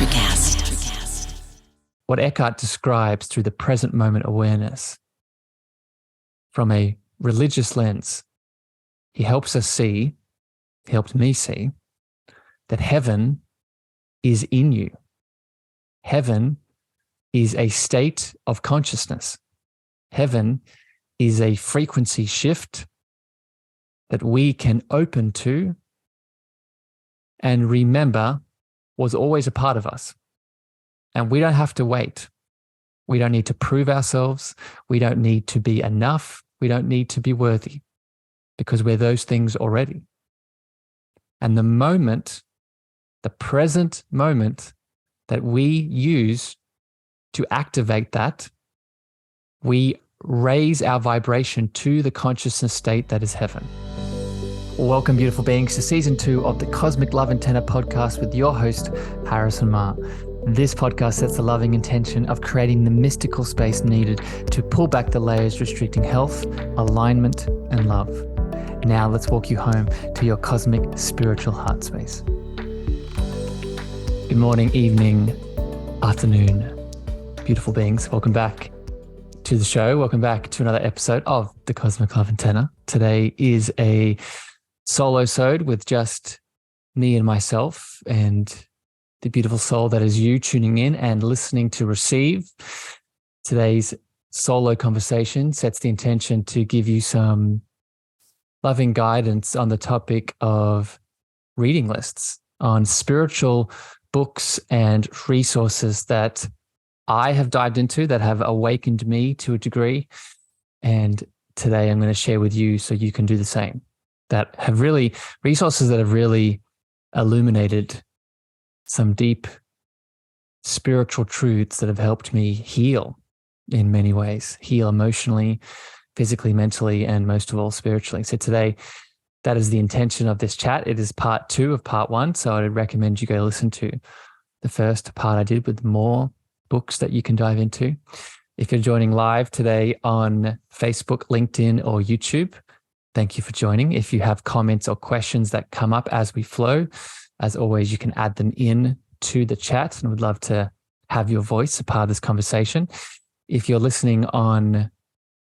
Electrocast. What Eckhart describes through the present moment awareness from a religious lens, he helps us see, he helped me see, that heaven is in you. Heaven is a state of consciousness. Heaven is a frequency shift that we can open to and remember was always a part of us. And we don't have to wait. We don't need to prove ourselves. We don't need to be enough. We don't need to be worthy because we're those things already. And the moment, the present moment that we use to activate that, we raise our vibration to the consciousness state that is heaven. Welcome, beautiful beings, to season 2 of the Cosmic Love Antenna podcast with your host, Harrison Ma. This podcast sets the loving intention of creating the mystical space needed to pull back the layers restricting health, alignment, and love. Now let's walk you home to your cosmic spiritual heart space. Good morning, evening, afternoon, beautiful beings. Welcome back to the show. Welcome back to another episode of the Cosmic Love Antenna. Today is a solo-sode with just me and myself and the beautiful soul that is you tuning in and listening to receive. Today's solo conversation sets the intention to give you some loving guidance on the topic of reading lists, on spiritual books and resources that I have dived into that have awakened me to a degree. And today I'm going to share with you so you can do the same. That have really, resources that have really illuminated some deep spiritual truths that have helped me heal in many ways, heal emotionally, physically, mentally, and most of all, spiritually. So today, that is the intention of this chat. It is part 2 of part 1. So I'd recommend you go listen to the first part I did with more books that you can dive into. If you're joining live today on Facebook, LinkedIn, or YouTube, thank you for joining. If you have comments or questions that come up as we flow, as always, you can add them in to the chat and would love to have your voice a part of this conversation. If you're listening on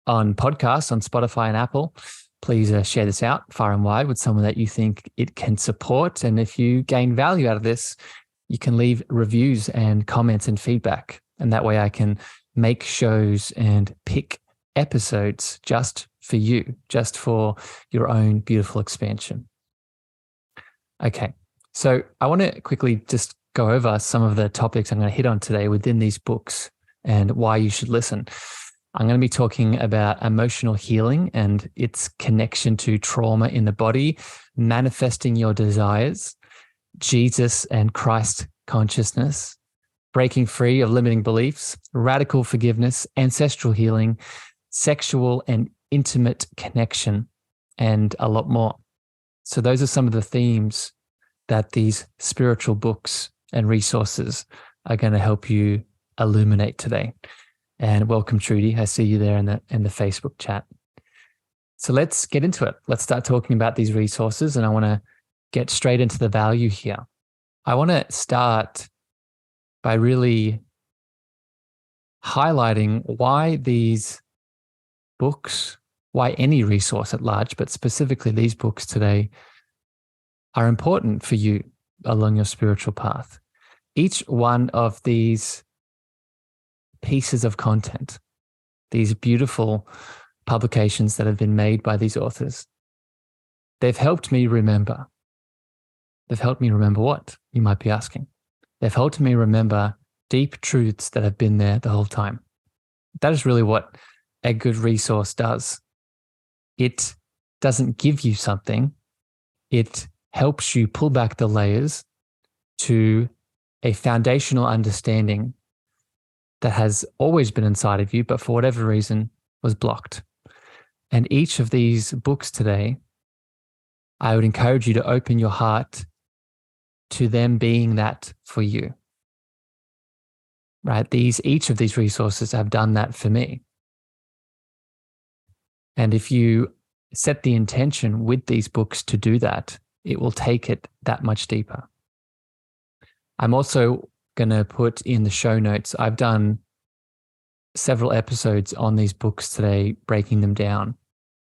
podcasts on Spotify and Apple, please share this out far and wide with someone that you think it can support. And if you gain value out of this, you can leave reviews and comments and feedback. And that way I can make shows and pick episodes just for you, just for your own beautiful expansion. Okay, so I want to quickly just go over some of the topics I'm going to hit on today within these books and why you should listen. I'm going to be talking about emotional healing and its connection to trauma in the body, manifesting your desires, Jesus and Christ consciousness, breaking free of limiting beliefs, radical forgiveness, ancestral healing, sexual and intimate connection, and a lot more. So those are some of the themes that these spiritual books and resources are going to help you illuminate today. And welcome, Trudy. I see you there in the Facebook chat. So let's get into it. Let's start talking about these resources, and I want to get straight into the value here. I want to start by really highlighting why these books, why any resource at large, but specifically these books today, are important for you along your spiritual path. Each one of these pieces of content, these beautiful publications that have been made by these authors, they've helped me remember. They've helped me remember what? You might be asking. They've helped me remember deep truths that have been there the whole time. That is really what a good resource does. It doesn't give you something. It helps you pull back the layers to a foundational understanding that has always been inside of you, but for whatever reason was blocked. And each of these books today, I would encourage you to open your heart to them being that for you. Right? Each of these resources have done that for me. And if you set the intention with these books to do that, it will take it that much deeper. I'm also going to put in the show notes. I've done several episodes on these books today, breaking them down,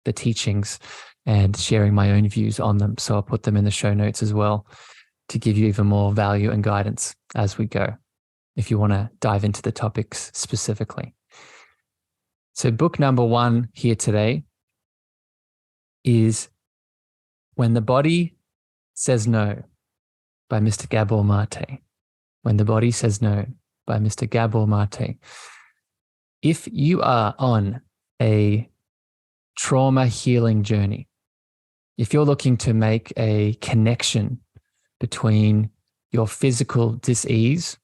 the teachings, and sharing my own views on them. So I'll put them in the show notes as well to give you even more value and guidance as we go, if you want to dive into the topics specifically. So book number 1 here today is When the Body Says No by Mr. Gabor Mate. When the Body Says No by Mr. Gabor Mate. If you are on a trauma healing journey, if you're looking to make a connection between your physical dis-ease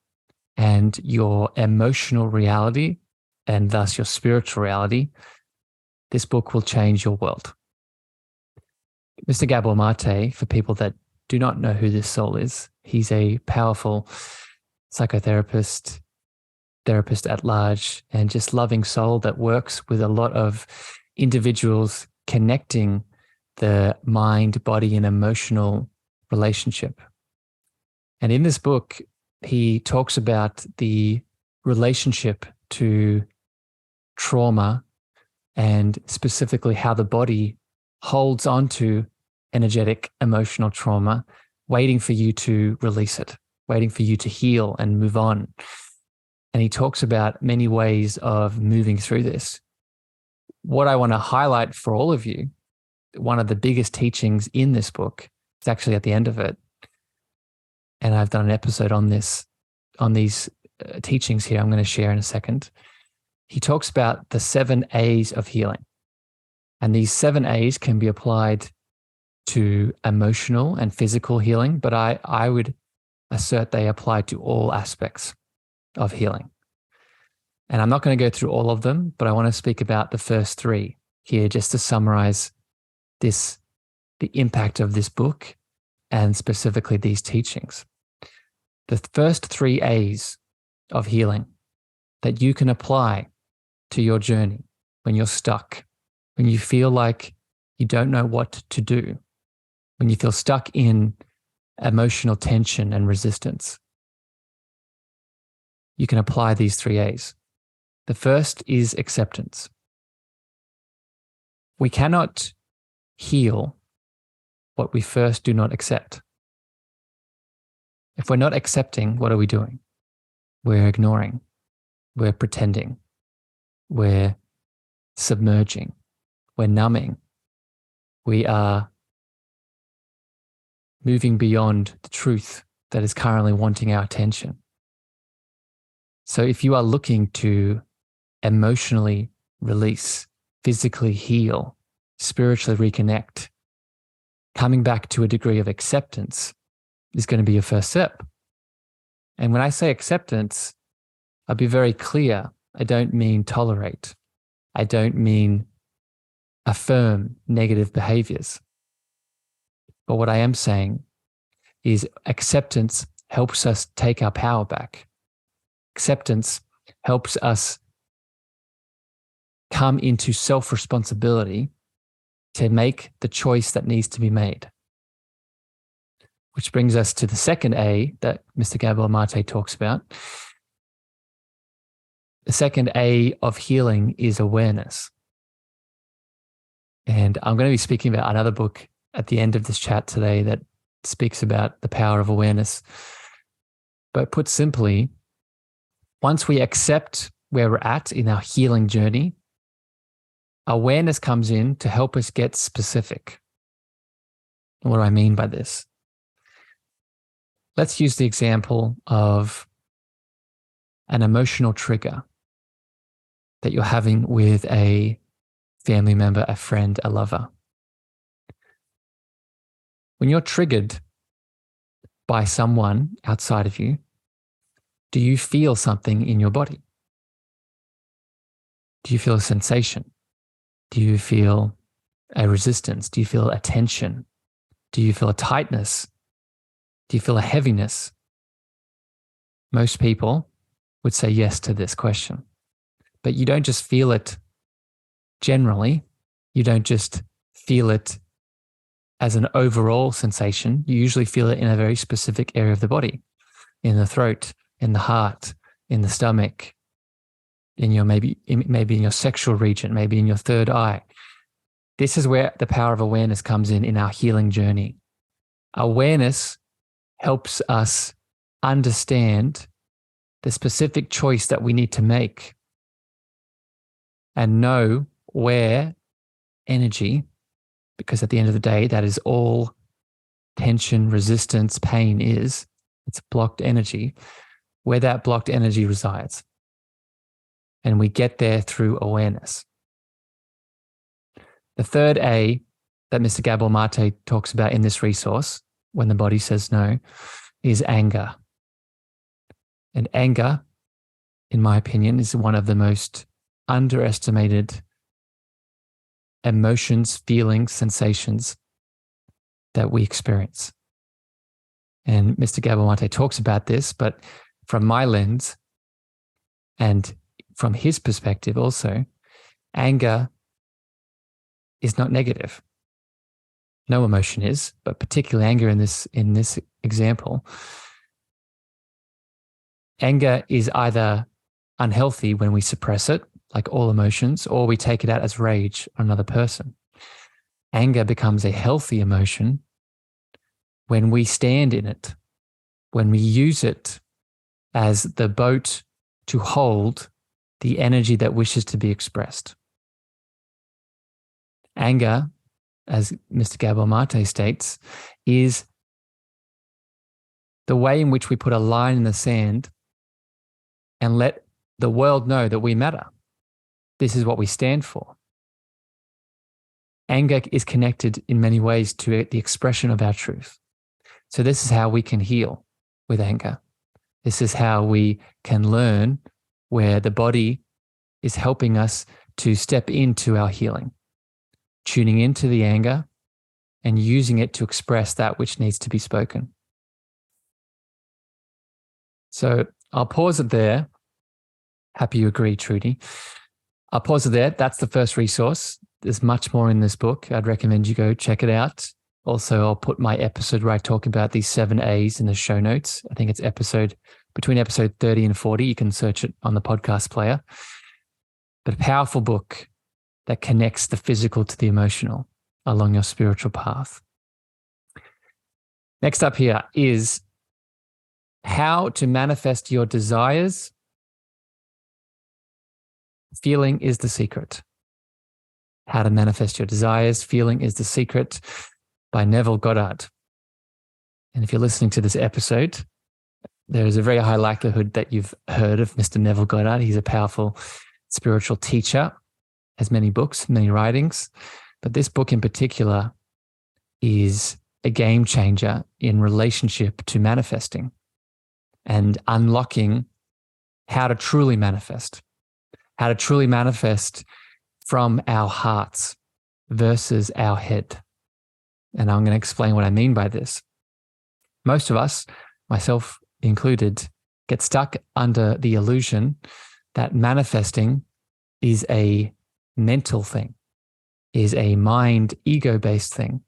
and your emotional reality, and thus your spiritual reality, this book will change your world. Mr. Gabor Mate, for people that do not know who this soul is, he's a powerful psychotherapist, therapist at large, and just loving soul that works with a lot of individuals connecting the mind, body, and emotional relationship. And in this book, he talks about the relationship to trauma and specifically how the body holds on to energetic, emotional trauma, waiting for you to release it, waiting for you to heal and move on. And he talks about many ways of moving through this. What I want to highlight for all of you, one of the biggest teachings in this book is actually at the end of it. And I've done an episode on this, on these teachings here I'm going to share in a second. He talks about the 7 A's of healing. And these 7 A's can be applied to emotional and physical healing, but I would assert they apply to all aspects of healing. And I'm not going to go through all of them, but I want to speak about the first 3 here just to summarize this, the impact of this book and specifically these teachings. The first 3 A's of healing that you can apply to your journey when you're stuck, when you feel like you don't know what to do, when you feel stuck in emotional tension and resistance. You can apply these 3 A's. The first is acceptance. We cannot heal what we first do not accept. If we're not accepting, what are we doing? We're ignoring. We're pretending. We're submerging. We're numbing. We are moving beyond the truth that is currently wanting our attention. So if you are looking to emotionally release, physically heal, spiritually reconnect, coming back to a degree of acceptance is going to be your first step. And when I say acceptance, I'll be very clear. I don't mean tolerate. I don't mean affirm negative behaviors. But what I am saying is acceptance helps us take our power back. Acceptance helps us come into self-responsibility to make the choice that needs to be made. Which brings us to the second A that Mr. Gabor Mate talks about. The second A of healing is awareness. And I'm going to be speaking about another book at the end of this chat today that speaks about the power of awareness. But put simply, once we accept where we're at in our healing journey, awareness comes in to help us get specific. What do I mean by this? Let's use the example of an emotional trigger that you're having with a family member, a friend, a lover. When you're triggered by someone outside of you, do you feel something in your body? Do you feel a sensation? Do you feel a resistance? Do you feel a tension? Do you feel a tightness? Do you feel a heaviness? Most people would say yes to this question. But you don't just feel it generally. You don't just feel it as an overall sensation. You usually feel it in a very specific area of the body, in the throat, in the heart, in the stomach, in your maybe in your sexual region, maybe in your third eye. This is where the power of awareness comes in our healing journey. Awareness helps us understand the specific choice that we need to make and know where energy, because at the end of the day, that is all tension, resistance, pain is. It's blocked energy, where that blocked energy resides. And we get there through awareness. The third A that Mr. Gabor Mate talks about in this resource, when the body says no, is anger. And anger, in my opinion, is one of the most underestimated emotions, feelings, sensations that we experience. And Mr. Gabor Mate talks about this, but from my lens and from his perspective also, anger is not negative. No emotion is, but particularly anger in this example. Anger is either unhealthy when we suppress it, like all emotions, or we take it out as rage on another person. Anger becomes a healthy emotion when we stand in it, when we use it as the boat to hold the energy that wishes to be expressed. Anger, as Mr. Gabor Mate states, is the way in which we put a line in the sand and let the world know that we matter. This is what we stand for. Anger is connected in many ways to the expression of our truth. So this is how we can heal with anger. This is how we can learn where the body is helping us to step into our healing, tuning into the anger and using it to express that which needs to be spoken. So I'll pause it there. Happy you agree, Trudy. I'll pause it there. That's the first resource. There's much more in this book. I'd recommend you go check it out. Also, I'll put my episode where I talk about these 7 A's in the show notes. I think it's between episode 30 and 40. You can search it on the podcast player. But a powerful book that connects the physical to the emotional along your spiritual path. Next up here is how to manifest your desires. Feeling is the secret. How to manifest your desires. Feeling is the secret, by Neville Goddard. And if you're listening to this episode, there is a very high likelihood that you've heard of Mr. Neville Goddard. He's a powerful spiritual teacher, has many books, many writings, but this book in particular is a game changer in relationship to manifesting and unlocking how to truly manifest from our hearts versus our head. And I'm going to explain what I mean by this. Most of us, myself included, get stuck under the illusion that manifesting is a mental thing, is a mind, ego-based thing.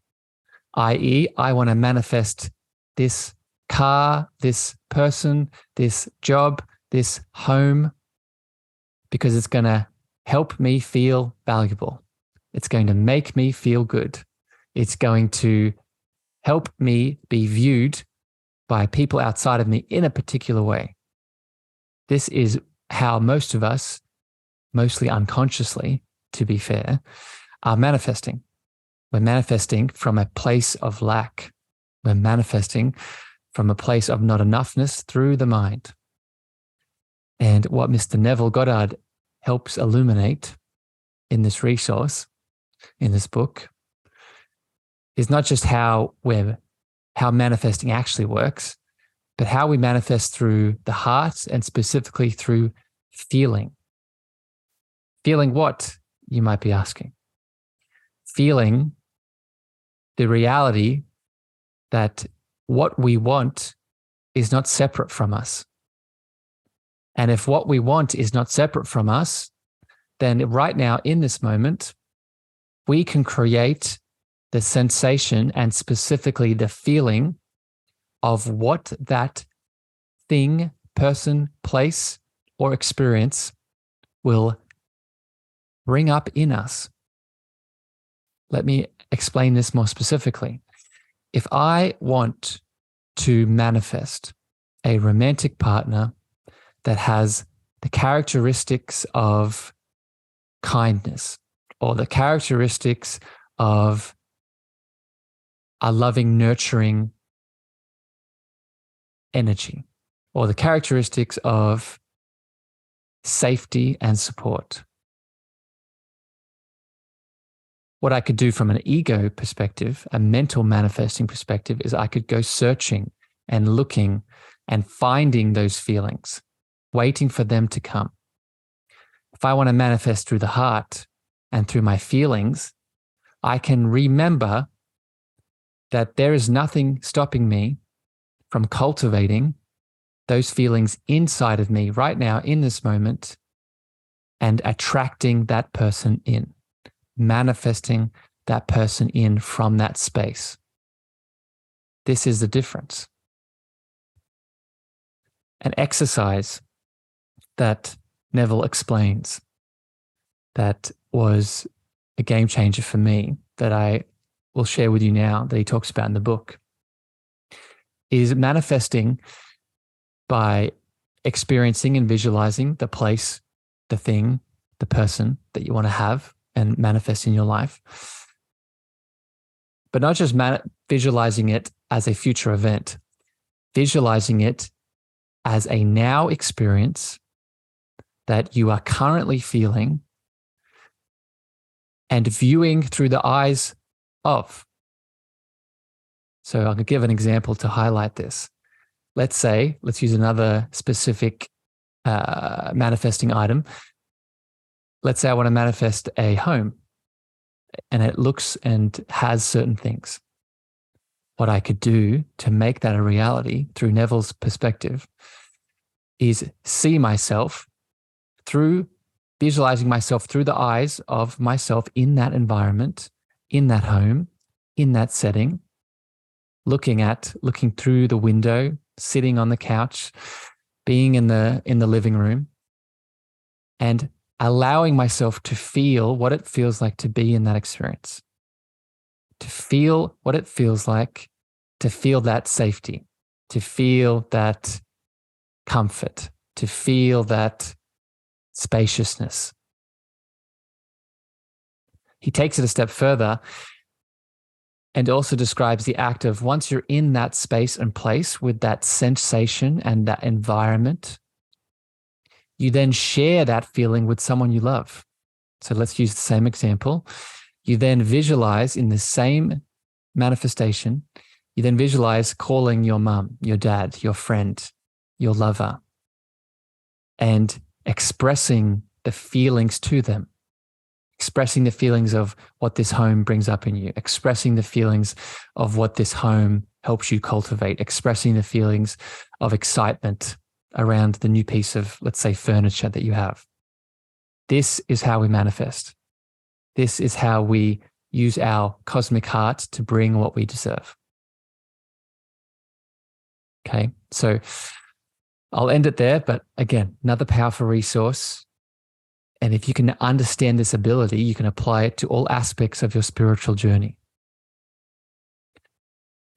I.e., I want to manifest this car, this person, this job, this home, because it's going to help me feel valuable. It's going to make me feel good. It's going to help me be viewed by people outside of me in a particular way. This is how most of us, mostly unconsciously, to be fair, are manifesting. We're manifesting from a place of lack. We're manifesting from a place of not enoughness through the mind. And what Mr. Neville Goddard helps illuminate in this resource, in this book, is not just how manifesting actually works, but how we manifest through the heart and specifically through feeling. Feeling what, you might be asking? Feeling the reality that what we want is not separate from us. And if what we want is not separate from us, then right now in this moment, we can create the sensation and specifically the feeling of what that thing, person, place, or experience will bring up in us. Let me explain this more specifically. If I want to manifest a romantic partner that has the characteristics of kindness or the characteristics of a loving, nurturing energy, or the characteristics of safety and support. What I could do from an ego perspective, a mental manifesting perspective, is I could go searching and looking and finding those feelings, waiting for them to come. If I want to manifest through the heart and through my feelings, I can remember that there is nothing stopping me from cultivating those feelings inside of me right now in this moment and attracting that person in, manifesting that person in from that space. This is the difference. An exercise that Neville explains that was a game changer for me that I will share with you now, that he talks about in the book, is manifesting by experiencing and visualizing the place, the thing, the person that you want to have and manifest in your life. But not just visualizing it as a future event, visualizing it as a now experience that you are currently feeling and viewing through the eyes of. So I'll give an example to highlight this. Let's use another specific manifesting item. Let's say I want to manifest a home and it looks and has certain things. What I could do to make that a reality through Neville's perspective is see myself through visualizing myself through the eyes of myself in that environment, in that home, in that setting, looking through the window, sitting on the couch, being in the living room, and allowing myself to feel what it feels like to be in that experience, to feel what it feels like, to feel that safety, to feel that comfort, to feel that spaciousness. He takes it a step further and also describes the act of once you're in that space and place with that sensation and that environment, you then share that feeling with someone you love. So let's use the same example. You then visualize in the same manifestation, you then visualize calling your mum, your dad, your friend, your lover, and expressing the feelings to them, expressing the feelings of what this home brings up in you, expressing the feelings of what this home helps you cultivate, expressing the feelings of excitement around the new piece of, let's say, furniture that you have. This is how we manifest. This is how we use our cosmic heart to bring what we deserve. Okay, so I'll end it there, but again, another powerful resource. And if you can understand this ability, you can apply it to all aspects of your spiritual journey.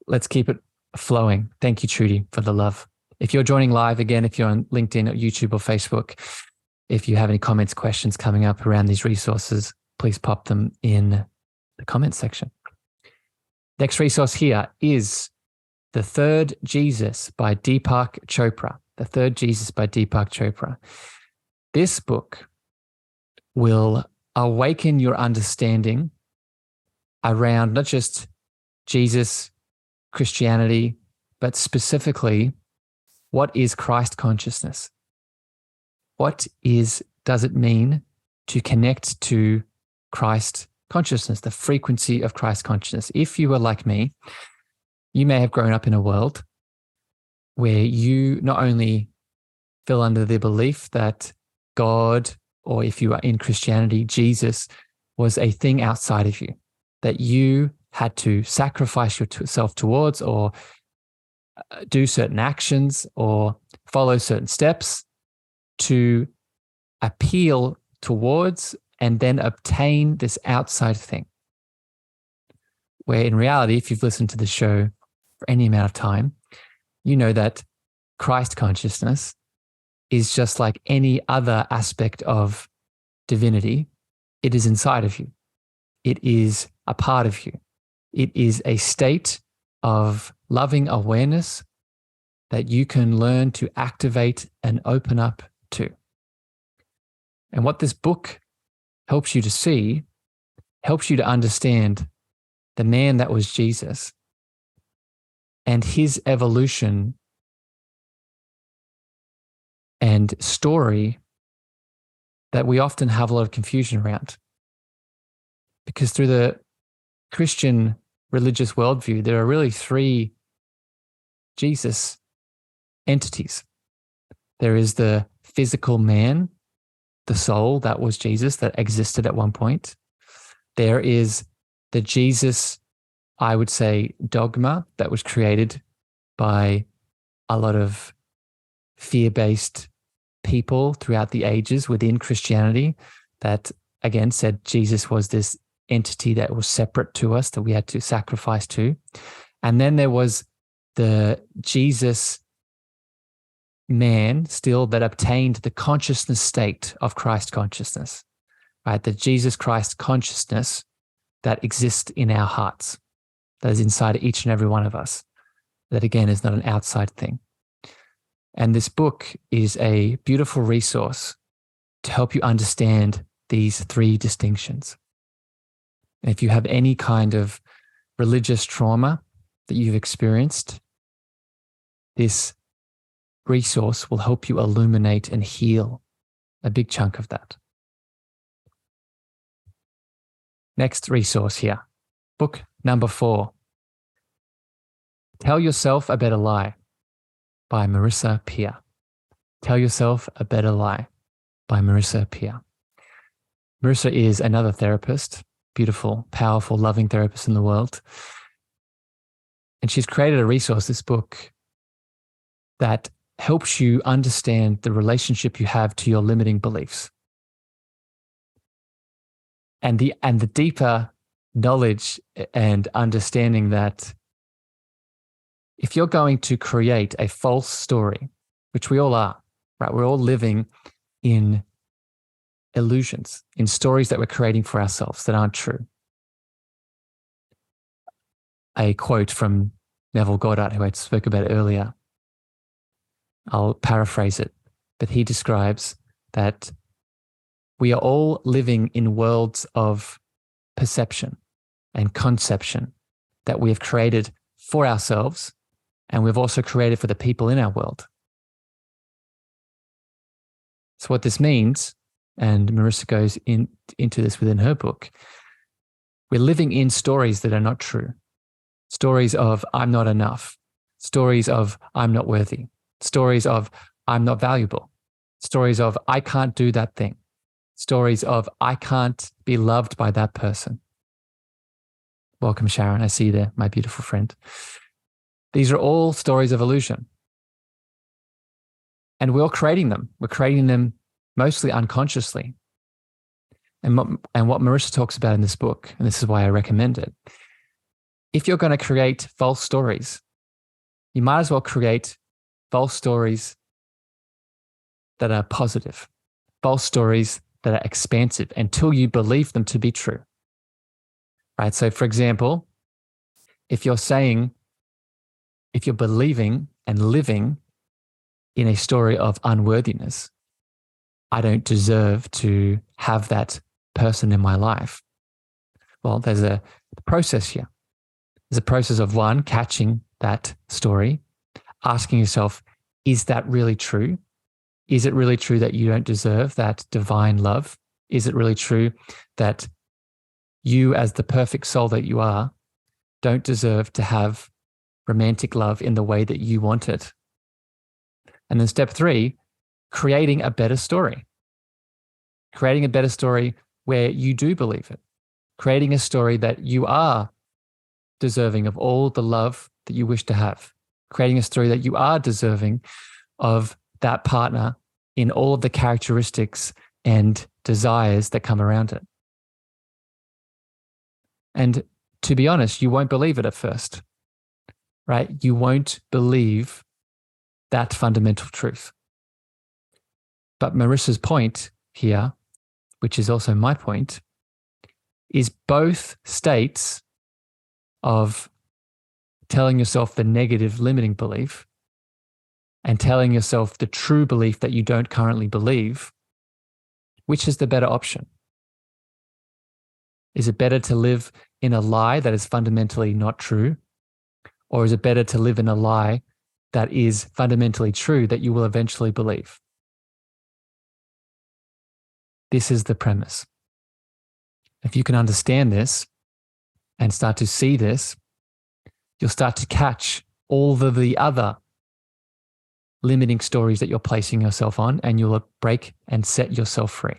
Let's keep it flowing. Thank you, Trudy, for the love. If you're joining live, again, if you're on LinkedIn or YouTube or Facebook, if you have any comments, questions coming up around these resources, please pop them in the comments section. Next resource here is The Third Jesus by Deepak Chopra. The Third Jesus by Deepak Chopra. This book will awaken your understanding around not just Jesus, Christianity, but specifically, what is Christ consciousness? What does it mean to connect to Christ consciousness, the frequency of Christ consciousness? If you were like me, you may have grown up in a world where you not only fell under the belief that God, or if you are in Christianity, Jesus was a thing outside of you, that you had to sacrifice yourself towards or do certain actions or follow certain steps to appeal towards and then obtain this outside thing. Where in reality, if you've listened to the show for any amount of time, you know that Christ consciousness is just like any other aspect of divinity. It is inside of you. It is a part of you. It is a state of loving awareness that you can learn to activate and open up to. And what this book helps you to see, helps you to understand the man that was Jesus and his evolution and story that we often have a lot of confusion around. Because through the Christian religious worldview, there are really three Jesus entities. There is the physical man, the soul that was Jesus, that existed at one point. There is the Jesus, I would say, dogma that was created by a lot of fear-based people throughout the ages within Christianity that, again, said Jesus was this entity that was separate to us, that we had to sacrifice to. And then there was the Jesus man still that obtained the consciousness state of Christ consciousness, right? The Jesus Christ consciousness that exists in our hearts, that is inside each and every one of us. That again is not an outside thing. And this book is a beautiful resource to help you understand these three distinctions. And if you have any kind of religious trauma that you've experienced, this resource will help you illuminate and heal a big chunk of that. Next resource here, book number 4, Tell Yourself a Better Lie by Marissa Peer. Tell Yourself a Better Lie by Marissa Peer. Marissa is another therapist, beautiful, powerful, loving therapist in the world. And she's created a resource, this book, that helps you understand the relationship you have to your limiting beliefs. And the deeper knowledge and understanding that if you're going to create a false story, which we all are, right? We're all living in illusions, in stories that we're creating for ourselves that aren't true. A quote from Neville Goddard, who I spoke about earlier, I'll paraphrase it, but he describes that we are all living in worlds of perception and conception that we have created for ourselves, and we've also created for the people in our world. So what this means, and Marissa goes into this within her book, we're living in stories that are not true. Stories of I'm not enough. Stories of I'm not worthy. Stories of I'm not valuable. Stories of I can't do that thing. Stories of I can't be loved by that person. Welcome, Sharon. I see you there, my beautiful friend. These are all stories of illusion. And we're all creating them. We're creating them mostly unconsciously. And what Marissa talks about in this book, and this is why I recommend it, if you're going to create false stories, you might as well create false stories that are positive, false stories that are expansive until you believe them to be true. Right? So for example, if you're believing and living in a story of unworthiness, I don't deserve to have that person in my life. Well, there's a process here. There's a process of one, catching that story, asking yourself, is that really true? Is it really true that you don't deserve that divine love? Is it really true that you, as the perfect soul that you are, don't deserve to have romantic love in the way that you want it? And then step 3, creating a better story. Creating a better story where you do believe it. Creating a story that you are deserving of all the love that you wish to have. Creating a story that you are deserving of that partner in all of the characteristics and desires that come around it. And to be honest, you won't believe it at first, right? You won't believe that fundamental truth. But Marissa's point here, which is also my point, is both states of telling yourself the negative limiting belief and telling yourself the true belief that you don't currently believe, which is the better option? Is it better to live in a lie that is fundamentally not true? Or is it better to live in a lie that is fundamentally true that you will eventually believe? This is the premise. If you can understand this and start to see this, you'll start to catch all of the other limiting stories that you're placing yourself on, and you'll break and set yourself free.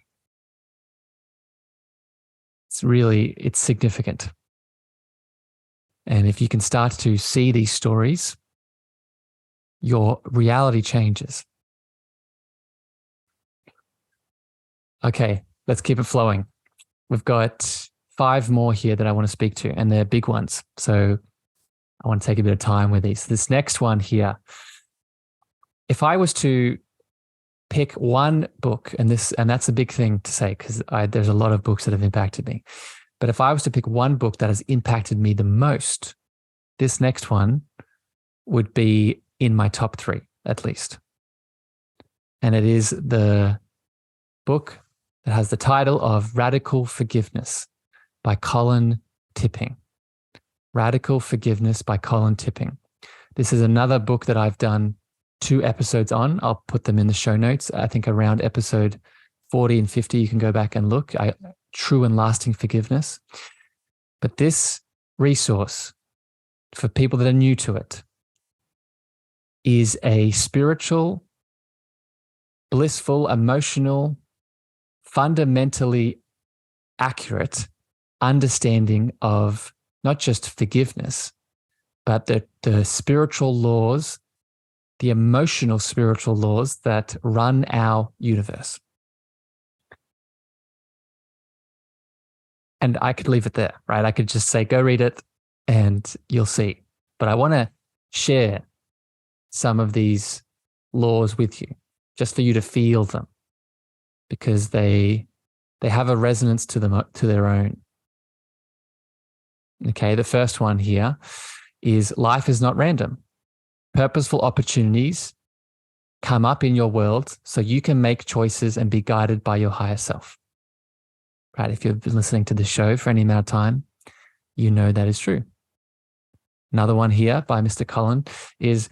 It's significant. And if you can start to see these stories, your reality changes. Okay, let's keep it flowing. We've got 5 more here that I want to speak to, and they're big ones. So I want to take a bit of time with these. This next one here, if I was to pick one book, and that's a big thing to say because there's a lot of books that have impacted me. But if I was to pick one book that has impacted me the most, this next one would be in my top 3, at least. And it is the book that has the title of Radical Forgiveness by Colin Tipping. Radical Forgiveness by Colin Tipping. This is another book that I've done 2 episodes on. I'll put them in the show notes. I think around episode 40 and 50, you can go back and look. True and Lasting Forgiveness. But this resource, for people that are new to it, is a spiritual, blissful, emotional, fundamentally accurate understanding of not just forgiveness, but the spiritual laws, the emotional spiritual laws that run our universe. And I could leave it there, right? I could just say, go read it and you'll see. But I want to share some of these laws with you, just for you to feel them, because they have a resonance to them, to their own. Okay, the first one here is life is not random. Purposeful opportunities come up in your world so you can make choices and be guided by your higher self. Right? If you've been listening to the show for any amount of time, you know that is true. Another one here by Mr. Colin is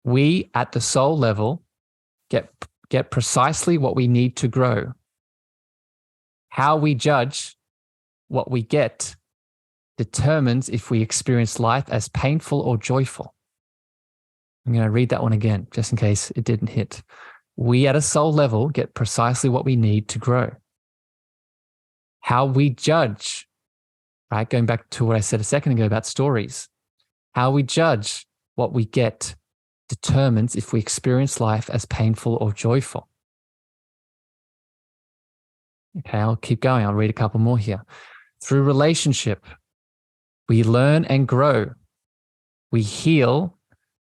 we at the soul level get precisely what we need to grow. How we judge what we get determines if we experience life as painful or joyful. I'm going to read that one again, just in case it didn't hit. We at a soul level get precisely what we need to grow. How we judge, right? Going back to what I said a second ago about stories. How we judge what we get determines if we experience life as painful or joyful. Okay, I'll keep going. I'll read a couple more here. Through relationship, we learn and grow. We heal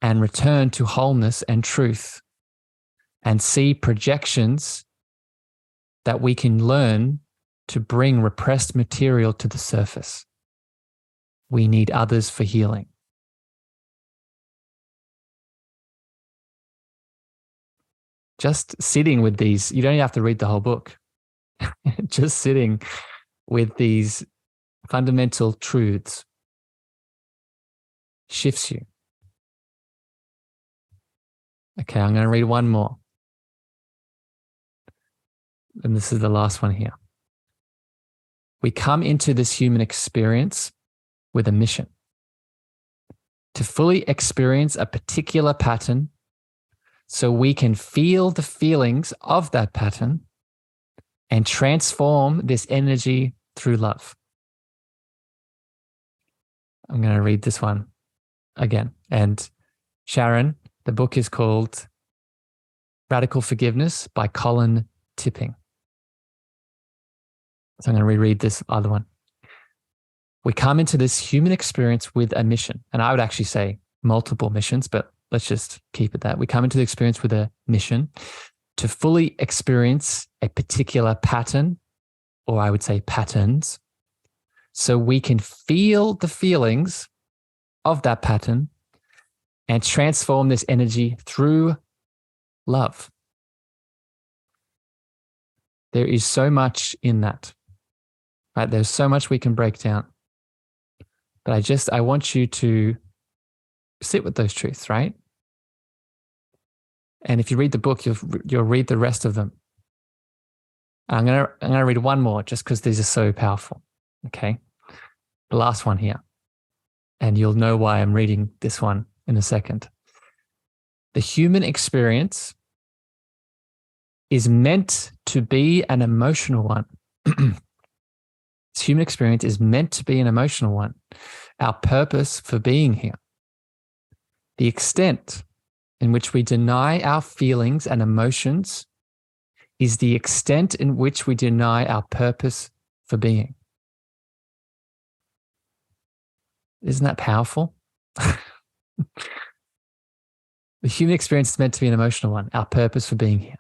and return to wholeness and truth, and see projections that we can learn to bring repressed material to the surface. We need others for healing. Just sitting with these, you don't even have to read the whole book. Just sitting with these fundamental truths shifts you. Okay, I'm going to read one more. And this is the last one here. We come into this human experience with a mission to fully experience a particular pattern so we can feel the feelings of that pattern and transform this energy through love. I'm going to read this one again. And Sharon, the book is called Radical Forgiveness by Colin Tipping. So I'm going to reread this other one. We come into this human experience with a mission. And I would actually say multiple missions, but let's just keep it that. We come into the experience with a mission to fully experience a particular pattern, or I would say patterns, so we can feel the feelings of that pattern and transform this energy through love. There is so much in that, right? There's so much we can break down. But I want you to sit with those truths, right? And if you read the book, you'll read the rest of them. I'm gonna read one more just because these are so powerful. Okay, the last one here, and you'll know why I'm reading this one in a second. The human experience is meant to be an emotional one. This human experience is meant to be an emotional one. Our purpose for being here. The extent in which we deny our feelings and emotions is the extent in which we deny our purpose for being. Isn't that powerful? The human experience is meant to be an emotional one, our purpose for being here.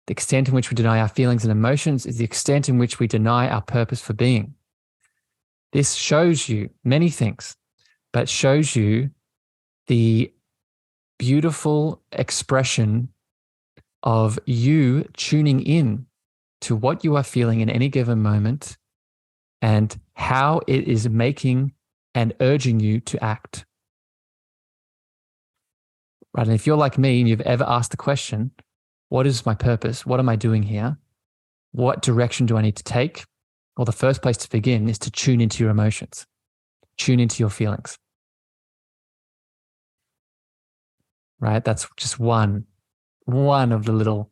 The extent in which we deny our feelings and emotions is the extent in which we deny our purpose for being. This shows you many things, but shows you the beautiful expression of you tuning in to what you are feeling in any given moment and how it is making and urging you to act. Right? And if you're like me and you've ever asked the question, what is my purpose? What am I doing here? What direction do I need to take? Well, the first place to begin is to tune into your emotions, tune into your feelings. Right? That's just one of the little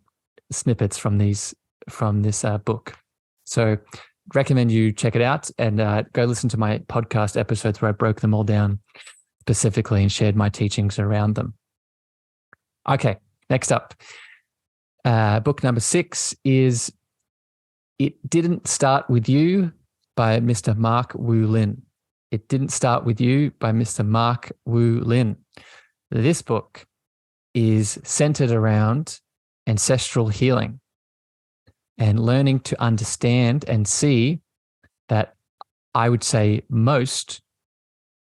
snippets from this book. So recommend you check it out and go listen to my podcast episodes where I broke them all down specifically and shared my teachings around them. Okay, next up. Book number 6 is It Didn't Start With You by Mr. Mark Wu Lin. It Didn't Start With You by Mr. Mark Wu Lin. This book is centered around ancestral healing and learning to understand and see that I would say most,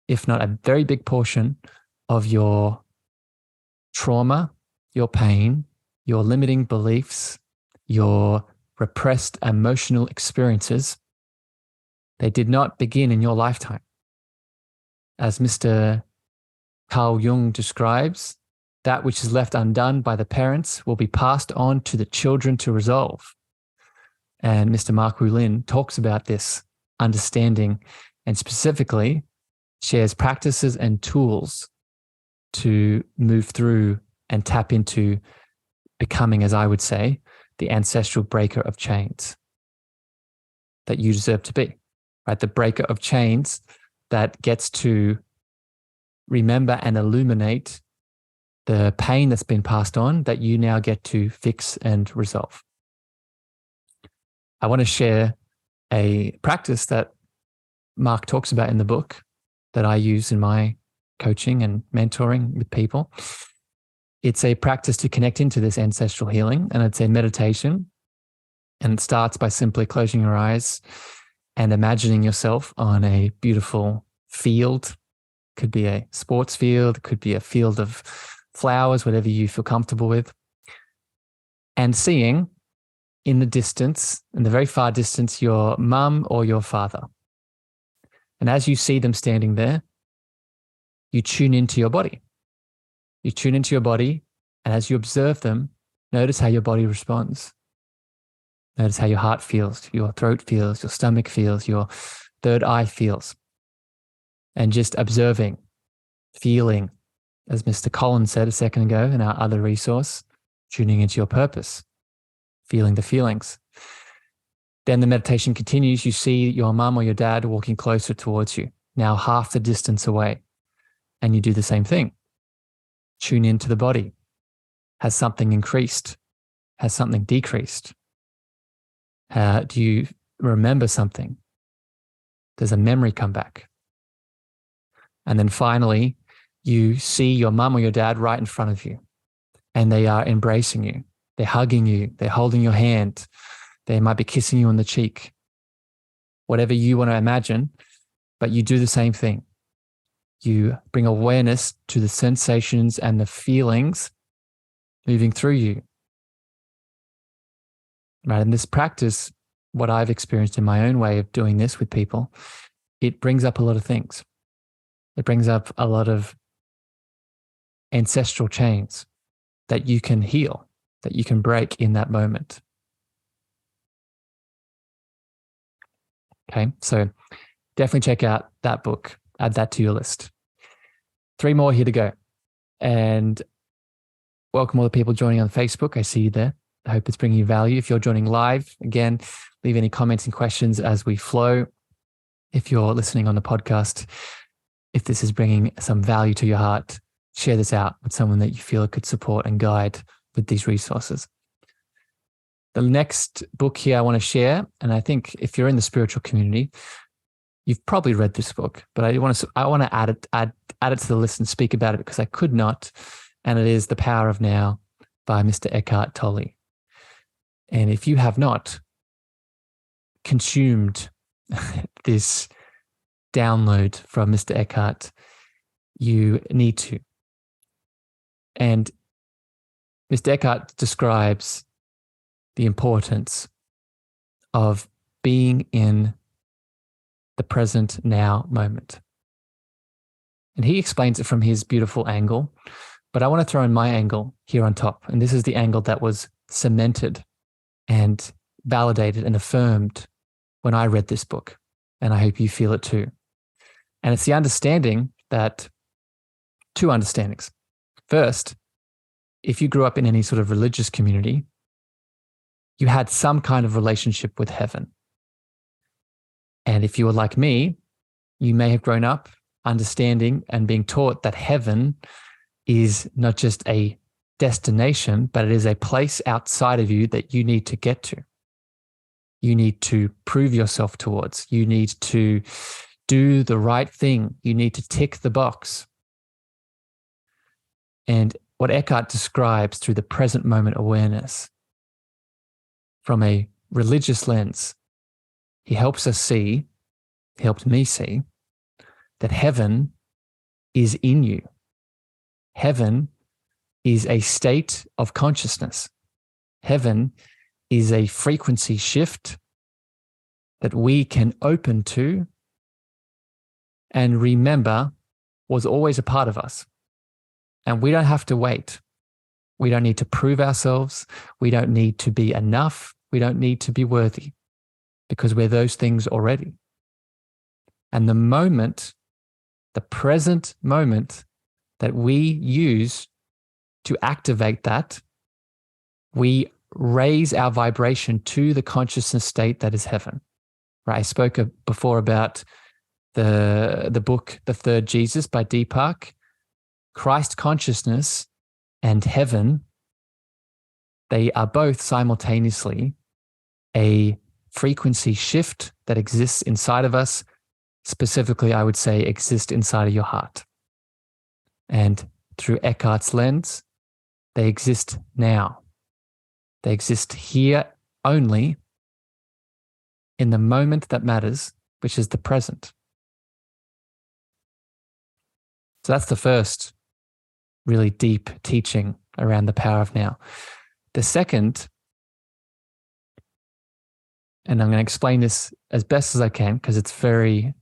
if not a very big portion of your trauma, your pain, your limiting beliefs, your repressed emotional experiences, they did not begin in your lifetime. As Mr. Carl Jung describes, that which is left undone by the parents will be passed on to the children to resolve. And Mr. Mark Wu Lin talks about this understanding and specifically shares practices and tools to move through and tap into becoming, as I would say, the ancestral breaker of chains that you deserve to be, right? The breaker of chains that gets to remember and illuminate the pain that's been passed on that you now get to fix and resolve. I want to share a practice that Mark talks about in the book that I use in my coaching and mentoring with people. It's a practice to connect into this ancestral healing, and it's a meditation. And it starts by simply closing your eyes and imagining yourself on a beautiful field. Could be a sports field, could be a field of flowers, whatever you feel comfortable with. And seeing in the distance, in the very far distance, your mum or your father. And as you see them standing there, you tune into your body. You tune into your body, and as you observe them, notice how your body responds. Notice how your heart feels, your throat feels, your stomach feels, your third eye feels. And just observing, feeling, as Mr. Collins said a second ago in our other resource, tuning into your purpose, feeling the feelings. Then the meditation continues. You see your mum or your dad walking closer towards you, now half the distance away. And you do the same thing. Tune into the body. Has something increased? Has something decreased? Do you remember something? Does a memory come back? And then finally, you see your mum or your dad right in front of you, and they are embracing you. They're hugging you. They're holding your hand. They might be kissing you on the cheek. Whatever you want to imagine, but you do the same thing. You bring awareness to the sensations and the feelings moving through you. Right? In this practice, what I've experienced in my own way of doing this with people, it brings up a lot of things. It brings up a lot of ancestral chains that you can heal, that you can break in that moment. Okay, so definitely check out that book. Add that to your list. 3 more here to go. And welcome all the people joining on Facebook. I see you there. I hope it's bringing you value. If you're joining live, again, leave any comments and questions as we flow. If you're listening on the podcast, if this is bringing some value to your heart, share this out with someone that you feel could support and guide with these resources. The next book here I want to share, and I think if you're in the spiritual community, you've probably read this book, but I want to add it to the list and speak about it because I could not, and it is The Power of Now by Mr. Eckhart Tolle. And if you have not consumed this download from Mr. Eckhart, you need to. And Mr. Eckhart describes the importance of being in the present now moment. And he explains it from his beautiful angle, but I want to throw in my angle here on top. And this is the angle that was cemented and validated and affirmed when I read this book. And I hope you feel it too. And it's the understanding that, 2 understandings. First, if you grew up in any sort of religious community, you had some kind of relationship with heaven. And if you were like me, you may have grown up understanding and being taught that heaven is not just a destination, but it is a place outside of you that you need to get to. You need to prove yourself towards. You need to do the right thing. You need to tick the box. And what Eckhart describes through the present moment awareness from a religious lens, he helps us see, he helped me see, that heaven is in you. Heaven is a state of consciousness. Heaven is a frequency shift that we can open to and remember was always a part of us. And we don't have to wait. We don't need to prove ourselves. We don't need to be enough. We don't need to be worthy because we're those things already. And the moment, the present moment that we use to activate that, we raise our vibration to the consciousness state that is heaven. Right? I spoke before about the book, The Third Jesus by Deepak. Christ consciousness and heaven, they are both simultaneously a frequency shift that exists inside of us. Specifically, I would say exist inside of your heart. And through Eckhart's lens, they exist now. They exist here only in the moment that matters, which is the present. So that's the first really deep teaching around the power of now. The second, and I'm going to explain this as best as I can because it's very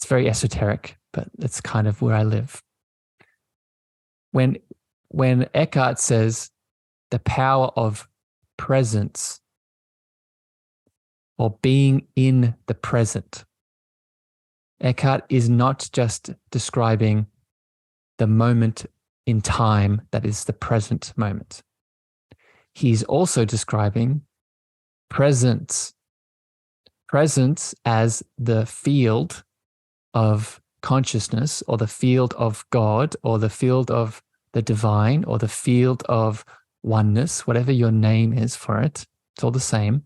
esoteric, but it's kind of where I live. When Eckhart says the power of presence or being in the present, Eckhart is not just describing the moment in time that is the present moment. He's also describing presence as the field of consciousness or the field of God or the field of the divine or the field of oneness, whatever your name is for it, it's all the same.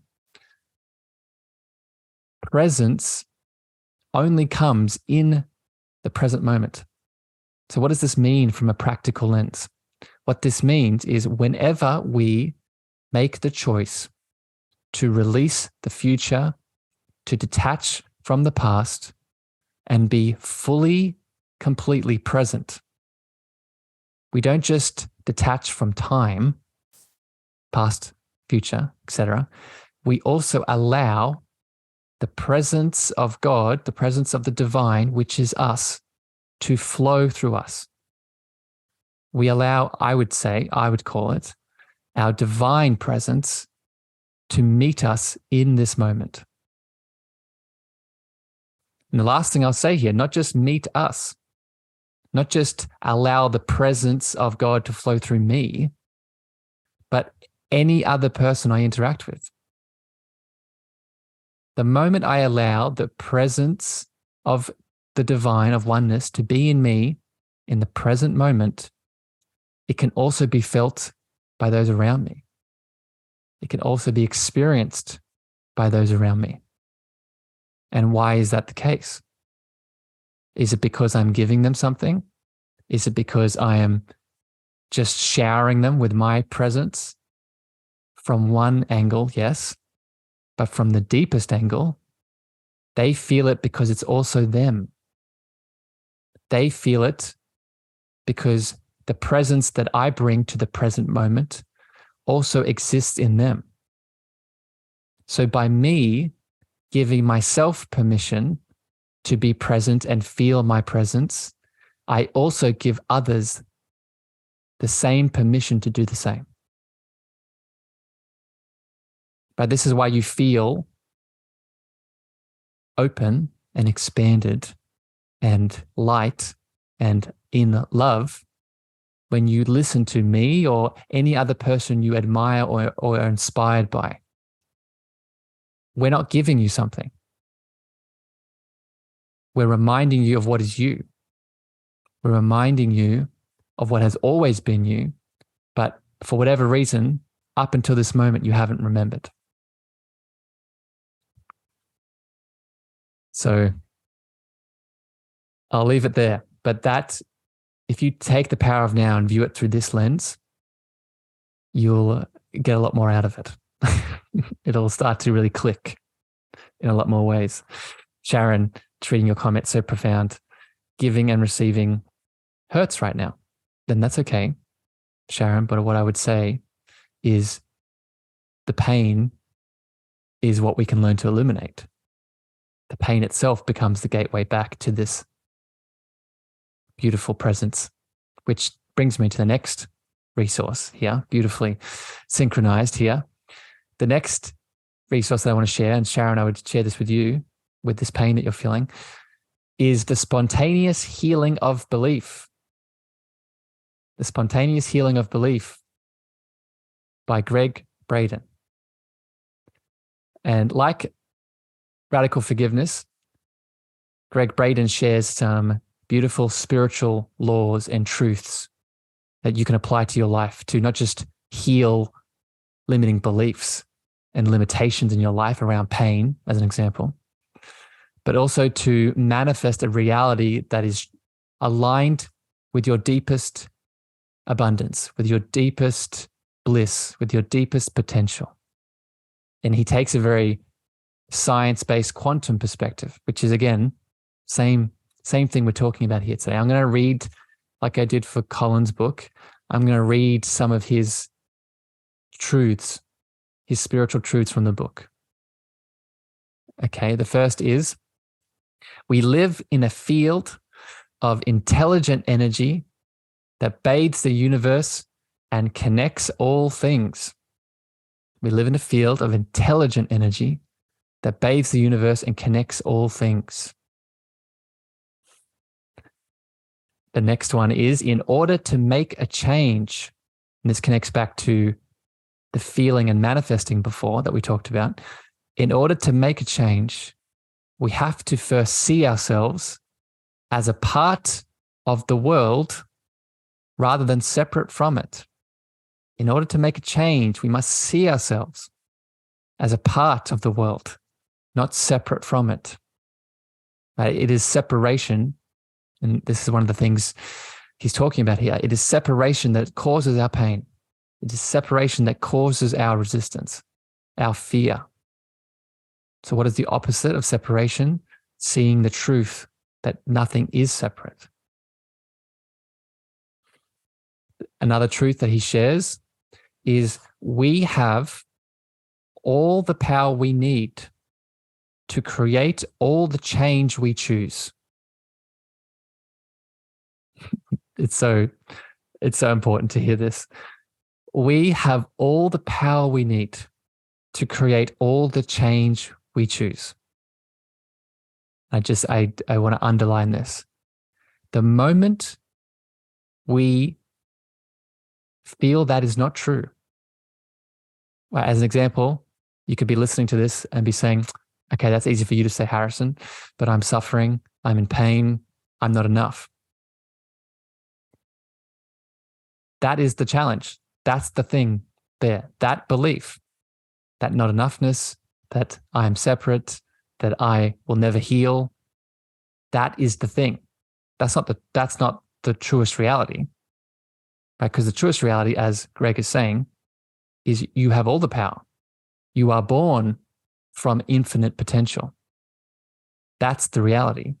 Presence only comes in the present moment. So what does this mean from a practical lens? What this means is whenever we make the choice to release the future, to detach from the past, and be fully, completely present, we don't just detach from time, past, future, etc. We also allow the presence of God, the presence of the divine, which is us, to flow through us. We allow, I would call it, our divine presence to meet us in this moment. And the last thing I'll say here, not just meet us, not just allow the presence of God to flow through me, but any other person I interact with. The moment I allow the presence of the divine, of oneness, to be in me in the present moment, it can also be felt by those around me. It can also be experienced by those around me. And why is that the case? Is it because I'm giving them something? Is it because I am just showering them with my presence? From one angle, yes. But from the deepest angle, they feel it because it's also them. They feel it because the presence that I bring to the present moment also exists in them. So by me giving myself permission to be present and feel my presence, I also give others the same permission to do the same. But this is why you feel open and expanded and light and in love when you listen to me or any other person you admire or are inspired by. We're not giving you something. We're reminding you of what is you. We're reminding you of what has always been you, but for whatever reason, up until this moment, you haven't remembered. So I'll leave it there. But that, if you take the power of now and view it through this lens, you'll get a lot more out of it. It'll start to really click in a lot more ways. Sharon, treating your comment so profound, giving and receiving hurts right now. Then that's okay, Sharon. But what I would say is the pain is what we can learn to illuminate. The pain itself becomes the gateway back to this beautiful presence, which brings me to the next resource here, beautifully synchronized here. The next resource that I want to share, and Sharon, I would share this with you, with this pain that you're feeling, is the spontaneous healing of belief. The Spontaneous Healing of Belief by Gregg Braden. And like Radical Forgiveness, Gregg Braden shares some beautiful spiritual laws and truths that you can apply to your life to not just heal limiting beliefs and limitations in your life around pain, as an example, but also to manifest a reality that is aligned with your deepest abundance, with your deepest bliss, with your deepest potential. And he takes a very science-based quantum perspective, which is, again, same thing we're talking about here today. I'm going to read, like I did for Colin's book, I'm going to read some of his truths, his spiritual truths from the book. Okay, the first is, we live in a field of intelligent energy that bathes the universe and connects all things. We live in a field of intelligent energy that bathes the universe and connects all things. The next one is, in order to make a change, and this connects back to the feeling and manifesting before that we talked about. In order to make a change, we have to first see ourselves as a part of the world rather than separate from it. In order to make a change, we must see ourselves as a part of the world, not separate from it. Right? It is separation, and this is one of the things he's talking about here. It is separation that causes our pain. It is separation that causes our resistance, our fear. So what is the opposite of separation? Seeing the truth that nothing is separate. Another truth that he shares is we have all the power we need to create all the change we choose. It's so important to hear this. We have all the power we need to create all the change we choose. I want to underline this. The moment we feel that is not true, as an example, you could be listening to this and be saying, okay, that's easy for you to say, Harrison, but I'm suffering, I'm in pain, I'm not enough. That is the challenge. That's the thing there. That belief, that not enoughness, that I am separate, that I will never heal. That is the thing. That's not the truest reality. Right? Because the truest reality, as Greg is saying, is you have all the power. You are born from infinite potential. That's the reality.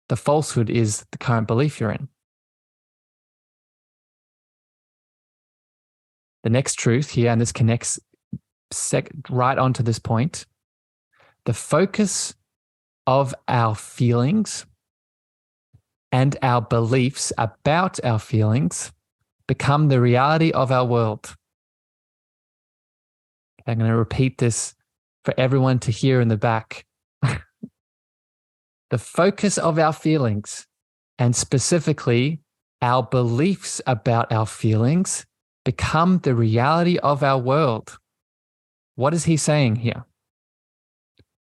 The falsehood is the current belief you're in. The next truth here, and this connects right onto this point, the focus of our feelings and our beliefs about our feelings become the reality of our world. I'm going to repeat this for everyone to hear in the back. The focus of our feelings, and specifically our beliefs about our feelings, become the reality of our world. What is he saying here?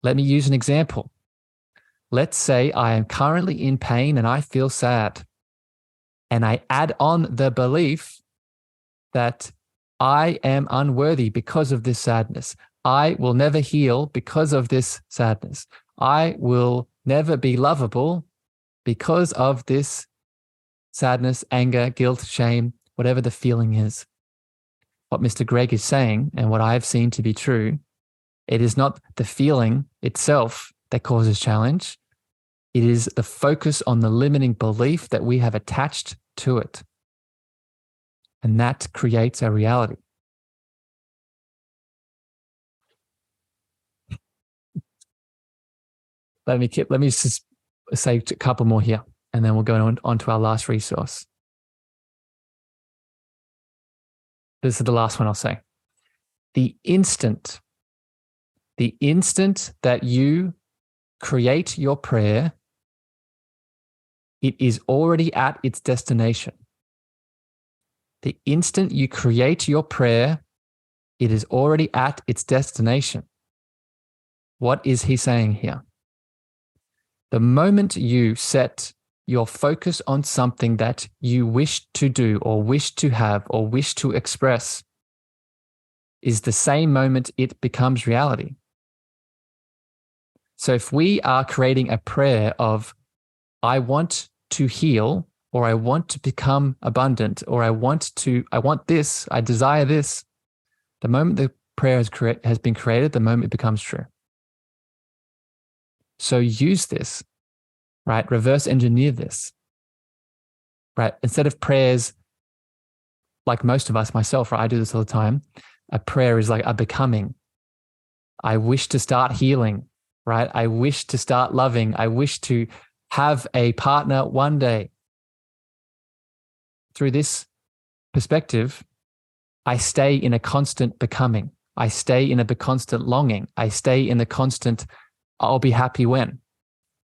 Let me use an example. Let's say I am currently in pain and I feel sad. And I add on the belief that I am unworthy because of this sadness. I will never heal because of this sadness. I will never be lovable because of this sadness, anger, guilt, shame, whatever the feeling is. What Mr. Greg is saying, and what I've seen to be true, it is not the feeling itself that causes challenge. It is the focus on the limiting belief that we have attached to it. And that creates our reality. Let me just say a couple more here, and then we'll go on to our last resource. This is the last one I'll say. The instant that you create your prayer, it is already at its destination. The instant you create your prayer, it is already at its destination. What is he saying here? The moment you set your focus on something that you wish to do or wish to have or wish to express is the same moment it becomes reality. So if we are creating a prayer of, I want to heal, or I want to become abundant, or I want this, I desire this, the moment the prayer has been created, the moment it becomes true. So use this, right? Reverse engineer this, right? Instead of prayers, like most of us, myself, right? I do this all the time. A prayer is like a becoming. I wish to start healing, right? I wish to start loving. I wish to have a partner one day. Through this perspective, I stay in a constant becoming. I stay in a constant longing. I stay in the constant, I'll be happy when.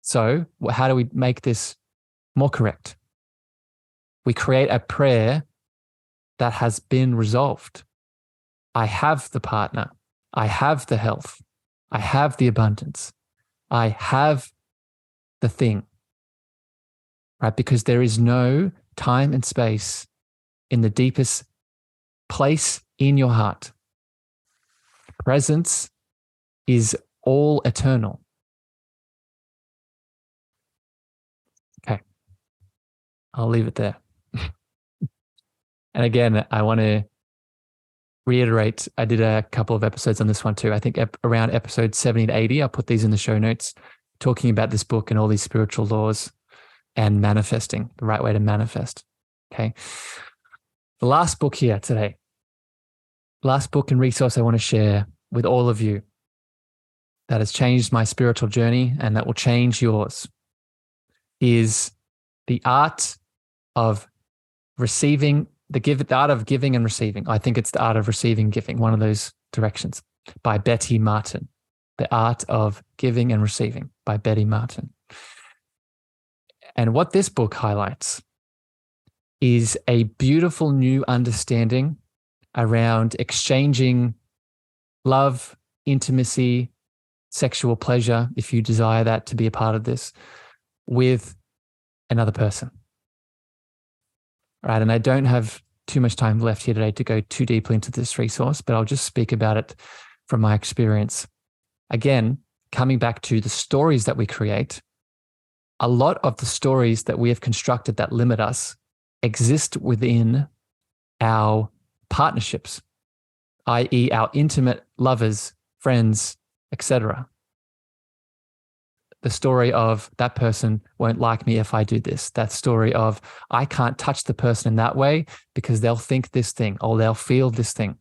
So how do we make this more correct? We create a prayer that has been resolved. I have the partner. I have the health. I have the abundance. I have the thing, right? Because there is no time and space in the deepest place in your heart. Presence is all eternal. Okay, I'll leave it there. And again, I want to reiterate, I did a couple of episodes on this one too. I think around episode 70 to 80, I'll put these in the show notes, talking about this book and all these spiritual laws and manifesting, the right way to manifest. Okay. The last book here today, last book and resource I want to share with all of you that has changed my spiritual journey and that will change yours is The Art of Receiving, the art of giving and receiving. I think it's The Art of Receiving Giving, one of those directions, by Betty Martin. The Art of Giving and Receiving by Betty Martin. And what this book highlights is a beautiful new understanding around exchanging love, intimacy, sexual pleasure, if you desire that to be a part of this, with another person. Right, and I don't have too much time left here today to go too deeply into this resource, but I'll just speak about it from my experience. Again, coming back to the stories that we create, a lot of the stories that we have constructed that limit us exist within our partnerships, i.e. our intimate lovers, friends, etc. The story of that person won't like me if I do this. That story of I can't touch the person in that way because they'll think this thing or they'll feel this thing.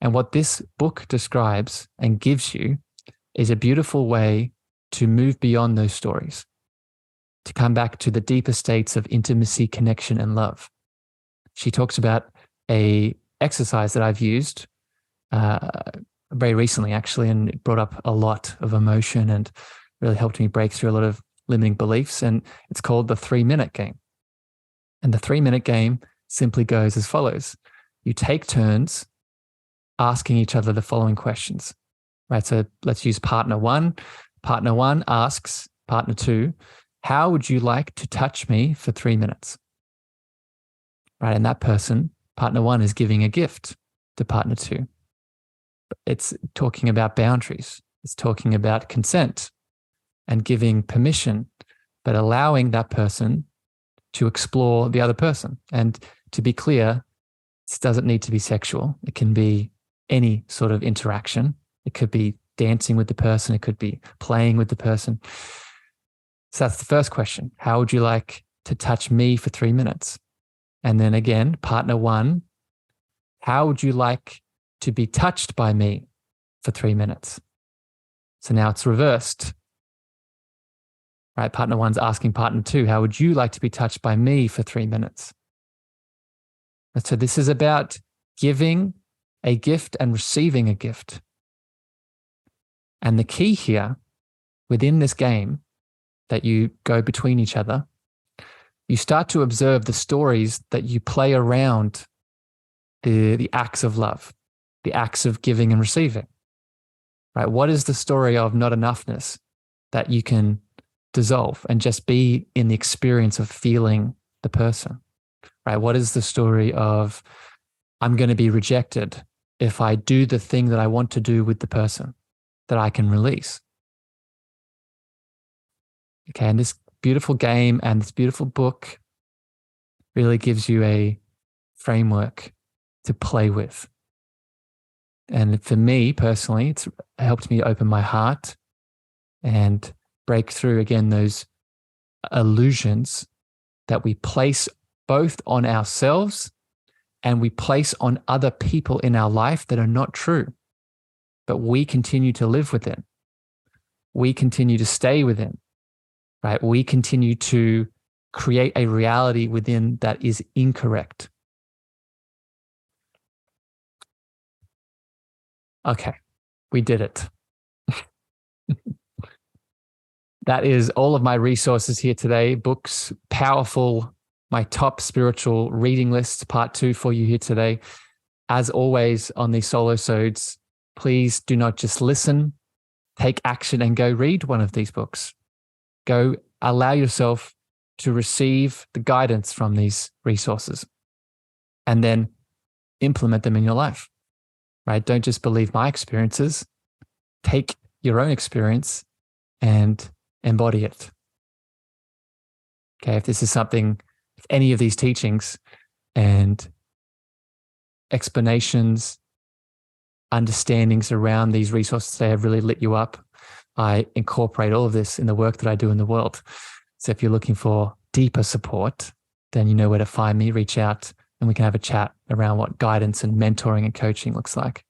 And what this book describes and gives you is a beautiful way to move beyond those stories, to come back to the deeper states of intimacy, connection, and love. She talks about a exercise that I've used very recently, actually, and it brought up a lot of emotion and really helped me break through a lot of limiting beliefs. And it's called the 3-minute game. And the 3-minute game simply goes as follows. You take turns asking each other the following questions, right? So let's use partner one. Partner one asks partner two, how would you like to touch me for 3 minutes? Right. And that person, partner one, is giving a gift to partner two. It's talking about boundaries. It's talking about consent and giving permission, but allowing that person to explore the other person. And to be clear, this doesn't need to be sexual. It can be any sort of interaction. It could be dancing with the person. It could be playing with the person. So that's the first question. How would you like to touch me for 3 minutes? And then again, partner one, how would you like to be touched by me for 3 minutes? So now it's reversed. Right? Partner one's asking partner two, how would you like to be touched by me for 3 minutes? And so this is about giving a gift and receiving a gift. And the key here within this game that you go between each other, you start to observe the stories that you play around the acts of love, the acts of giving and receiving. Right? What is the story of not enoughness that you can dissolve and just be in the experience of feeling the person? Right? What is the story of I'm going to be rejected if I do the thing that I want to do with the person that I can release? Okay, and this beautiful game and this beautiful book really gives you a framework to play with. And for me personally, it's helped me open my heart and break through again those illusions that we place both on ourselves and we place on other people in our life that are not true, but we continue to live within. We continue to stay within, right? We continue to create a reality within that is incorrect. Okay, we did it. That is all of my resources here today. Books, powerful, my top spiritual reading list, part 2 for you here today. As always on these solo-sodes, please do not just listen, take action and go read one of these books. Go allow yourself to receive the guidance from these resources. And then implement them in your life, right? Don't just believe my experiences. Take your own experience and embody it. Okay, if this is something, if any of these teachings and explanations, understandings around these resources today have really lit you up, I incorporate all of this in the work that I do in the world. So if you're looking for deeper support, then you know where to find me, reach out, and we can have a chat around what guidance and mentoring and coaching looks like.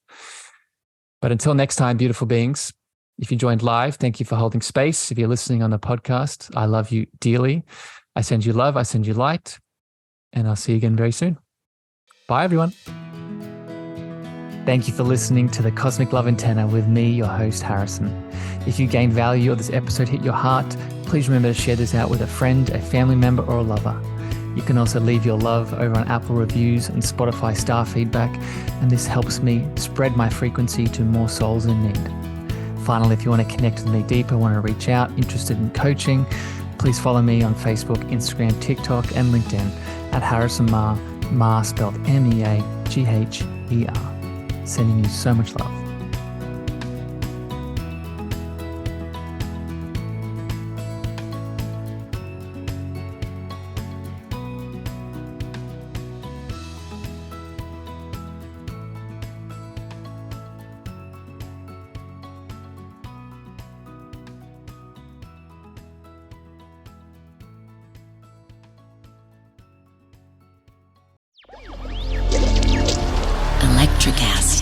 But until next time, beautiful beings, if you joined live, thank you for holding space. If you're listening on the podcast, I love you dearly. I send you love, I send you light, and I'll see you again very soon. Bye, everyone. Thank you for listening to the Cosmic Love Antenna with me, your host, Harrison. If you gained value or this episode hit your heart, please remember to share this out with a friend, a family member, or a lover. You can also leave your love over on Apple reviews and Spotify star feedback, and this helps me spread my frequency to more souls in need. Finally, if you want to connect with me deeper, want to reach out, interested in coaching, please follow me on Facebook, Instagram, TikTok, and LinkedIn at Harrison Meagher, Meagher spelled Meagher. Sending you so much love. Electricast.